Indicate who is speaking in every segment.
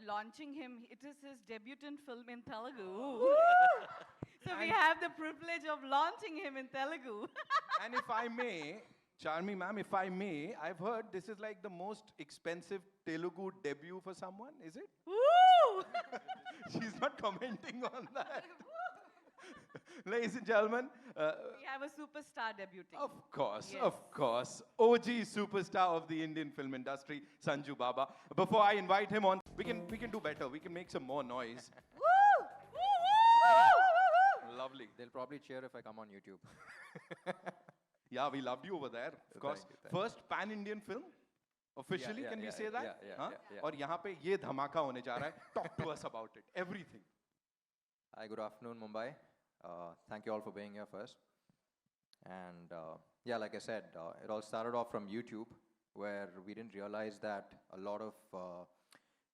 Speaker 1: launching him. It is his debutant film in Telugu. So we have the privilege of launching him in Telugu.
Speaker 2: And if I may, Charmi ma'am, if I may, I've heard this is like the most expensive Telugu debut for someone, is it?
Speaker 1: Woo!
Speaker 2: She's not commenting on that. Ladies and gentlemen,
Speaker 1: We have a superstar debuting.
Speaker 2: of course,
Speaker 1: Yes.
Speaker 2: of course, OG superstar of the Indian film industry, Sanju Baba. Before I invite him on, we can do better. We can make some more noise.
Speaker 1: Woo! Woo!
Speaker 2: Lovely.
Speaker 3: They'll probably cheer if I come on YouTube.
Speaker 2: Yeah, we loved you over there, of course.
Speaker 3: Thank you.
Speaker 2: First pan-Indian film, officially,
Speaker 3: Yeah,
Speaker 2: can we
Speaker 3: yeah,
Speaker 2: say that?
Speaker 3: yeah,
Speaker 2: Huh?
Speaker 3: yeah.
Speaker 2: और यहाँ पे ये धमाका होने जा रहा है. Talk to us about it. Everything.
Speaker 3: Hi, good afternoon, Mumbai. Thank you all for being here first. And yeah, like I said, it all started off from YouTube, where we didn't realize that a lot of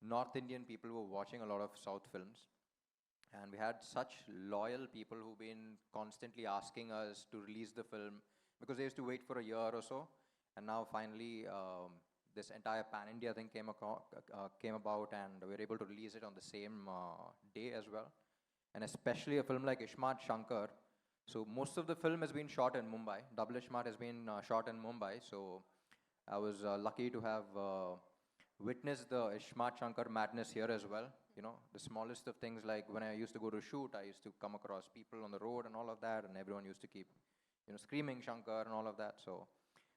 Speaker 3: North Indian people were watching a lot of South films. And we had such loyal people who've been constantly asking us to release the film because they used to wait for a year or so. And now finally, this entire pan-India thing came about, and we were able to release it on the same day as well. And especially a film like Ishmat Shankar. So most of the film has been shot in Mumbai. Double Ishmat has been shot in Mumbai. So I was lucky to have witnessed the Ishmat Shankar madness here as well. You know, the smallest of things, like when I used to go to shoot, I used to come across people on the road and all of that, and everyone used to keep, you know, screaming Shankar and all of that. So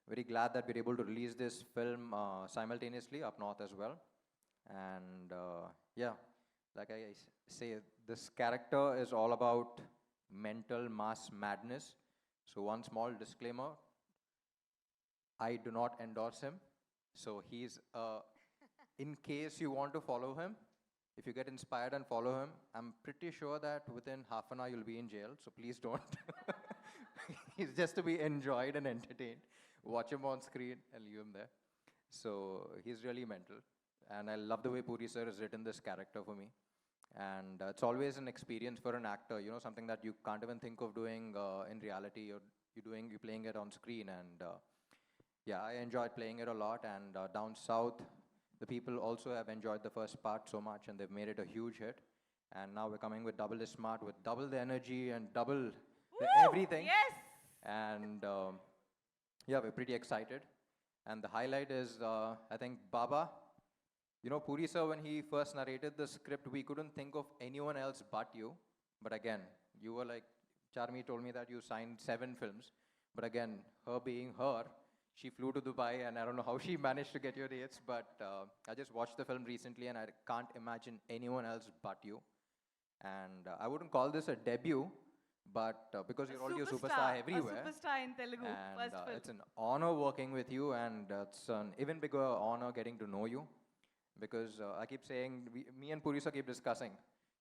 Speaker 3: very glad that we're able to release this film simultaneously up north as well. And yeah, like I say, this character is all about mental mass madness. So one small disclaimer, I do not endorse him. So he's, in case you want to follow him, if you get inspired and follow him, I'm pretty sure that within half an hour you'll be in jail, so please don't. He's just to be enjoyed and entertained. Watch him on screen and leave him there. So he's really mental. And I love the way Puri sir has written this character for me. And it's always an experience for an actor, you know, something that you can't even think of doing in reality. You're playing it on screen. And yeah, I enjoyed playing it a lot. And down south, the people also have enjoyed the first part so much, and they've made it a huge hit. And now we're coming with double the smart, with double the energy and double the everything.
Speaker 1: Yes!
Speaker 3: And yeah, we're pretty excited. And the highlight is, I think, Baba. You know, Puri sir, when he first narrated the script, we couldn't think of anyone else but you. But again, you were like, Charmi told me that you signed 7 films. But again, her being her, she flew to Dubai, and I don't know how she managed to get your dates, but I just watched the film recently, and I can't imagine anyone else but you. And I wouldn't call this a debut, but because you're already a superstar everywhere.
Speaker 1: A superstar in Telugu,
Speaker 3: And
Speaker 1: first film.
Speaker 3: it's an honor working with you, and it's an even bigger honor getting to know you. Because I keep saying, me and Puri sir keep discussing,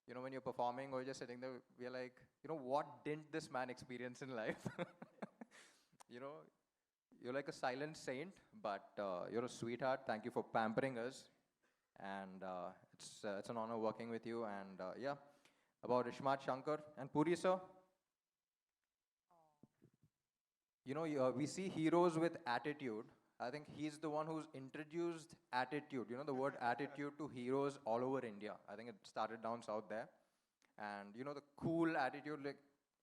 Speaker 3: you know, when you're performing or just sitting there, we're like, you know, what didn't this man experience in life? You know, you're like a silent saint, but you're a sweetheart. Thank you for pampering us. And it's an honor working with you. And yeah, about Ishmat Shankar and Puri sir. You know, we see heroes with attitude. I think he's the one who's introduced attitude, you know, the word attitude to heroes all over India. I think it started down south there. And, you know, the cool attitude, like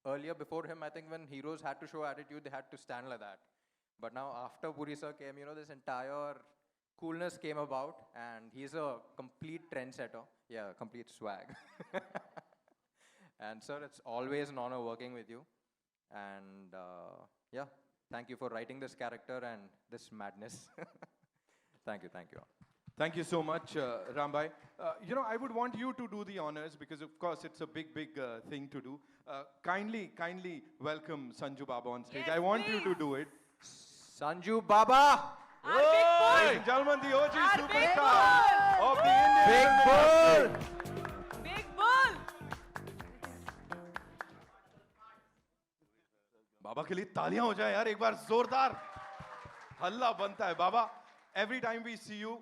Speaker 3: earlier before him, I think when heroes had to show attitude, they had to stand like that. But now after Puri sir came, you know, this entire coolness came about, and he's a complete trendsetter. Yeah, complete swag. And sir, it's always an honor working with you. And yeah, thank you for writing this character and this madness. Thank you, thank you.
Speaker 2: Thank you so much, Rambai. You know, I would want you to do the honors because, of course, it's a big thing to do. Kindly welcome Sanju Baba on stage.
Speaker 1: Yes,
Speaker 2: I want
Speaker 1: please.
Speaker 2: you to do it.
Speaker 3: Sanju Baba!
Speaker 1: Our big bull!
Speaker 2: Ladies and gentlemen, the OG
Speaker 1: Our big
Speaker 2: superstar
Speaker 1: bull!
Speaker 2: of the Indian
Speaker 3: Big
Speaker 2: film
Speaker 3: Bull!
Speaker 2: industry.
Speaker 1: Big bull!
Speaker 2: बाबा के लिए तालियां हो जाए यार एक बार जोरदार हल्ला बनता है बाबा every time we see you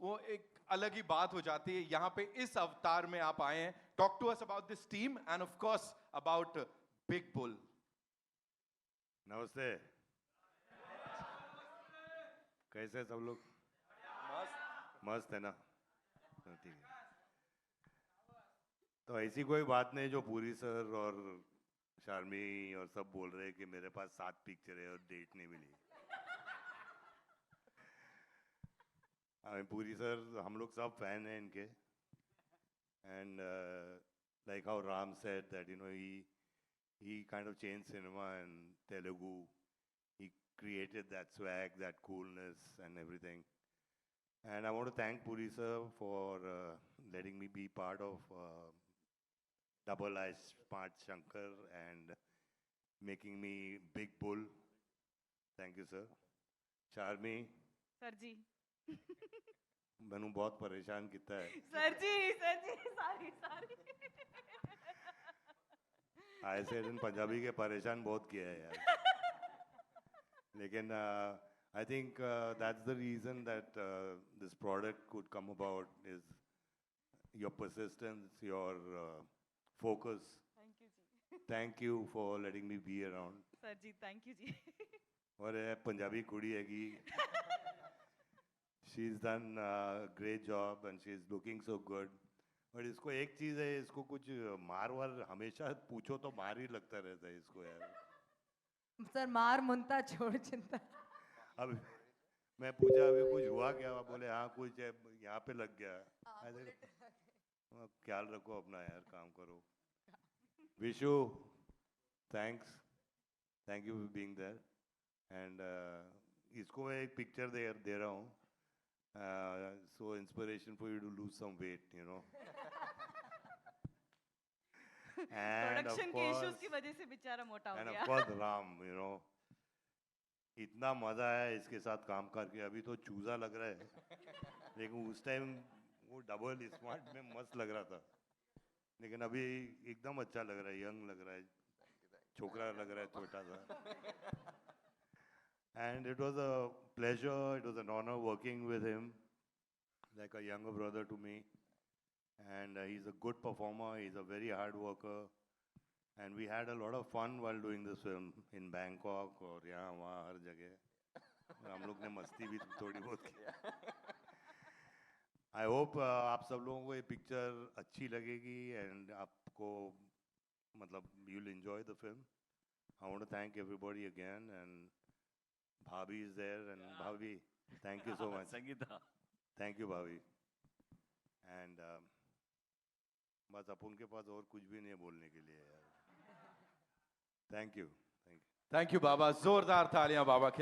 Speaker 2: वो एक अलग ही बात हो जाती है यहाँ पे इस अवतार में आप आए हैं talk to us about this team and of course about Big Bull
Speaker 4: नमस्ते कैसे सब लोग मस्त है ना ठीक है तो ऐसी कोई बात नहीं जो पूरी सर और शार्मी और सब बोल रहे हैं कि मेरे पास 7 पिक्चर है और डेट नहीं मिली। पूरी सर हम लोग सब फैन हैं इनके, and like how Ram said that he kind of changed cinema in Telugu. He created that swag, that coolness and everything. And I want to thank Puri sir for letting me be part of Double I Smart Shankar and making me Big Bull. Thank you sir. Charmi,
Speaker 1: sir ji
Speaker 4: मैनू बहुत परेशान किया है।
Speaker 1: Sir ji sorry
Speaker 4: I said in Punjabi के परेशान बहुत किया है यार। लेकिन I think that's the reason that this product could come about is your persistence, your focus.
Speaker 1: Thank you ji
Speaker 4: thank you for letting me be around.
Speaker 1: Sir ji thank you ji
Speaker 4: और ये पंजाबी कुड़ी हैगी, she is done great job and she is looking so good. और इसको एक चीज़ है, इसको कुछ मार वार हमेशा पूछो तो मार ही लगता रहता है इसको यार।
Speaker 5: सर मार मुनता छोड़ चिंता।
Speaker 4: अब मैं पूछा अभी कुछ हुआ क्या, बोले हाँ कुछ है, यहाँ पे लग गया। ख्याल रखो अपना यार, काम करो। Vishu, thank you for being there. And इसको मैं एक पिक्चर दे रहा हूँ, so inspiration for you to lose some weight, you know. And of
Speaker 1: production के इश्यूज
Speaker 4: course,
Speaker 1: की वजह से बेचारा मोटा हो
Speaker 4: and of
Speaker 1: गया
Speaker 4: course Ram, you know, इतना मजा है इसके साथ काम करके। अभी तो चूजा लग रहा है, लेकिन उस टाइम वो डबल स्मार्ट में मस्त लग रहा था। लेकिन अभी एकदम अच्छा लग रहा है, यंग लग रहा है, छोकरा लग रहा है छोटा सा। And it was a pleasure, it was an honor working with him, like a younger brother to me. And he's a good performer, he's a very hard worker. And we had a lot of fun while doing this film in Bangkok और यहाँ वहाँ हर जगह। हम लोग ने मस्ती भी थोड़ी बहुत की। I hope आप सब लोगों को ये पिक्चर अच्छी लगेगी and आपको मतलब you'll enjoy the film. I want to thank everybody again, and Bhabhi is there, and Bhabhi, thank you so much.
Speaker 6: Sangeeta.
Speaker 4: Thank you, Bhabhi. And बस अपन के पास और कुछ भी नहीं है बोलने के लिए यार। Thank you.
Speaker 2: थैंक यू बाबा, जोरदार तालियां बाबा के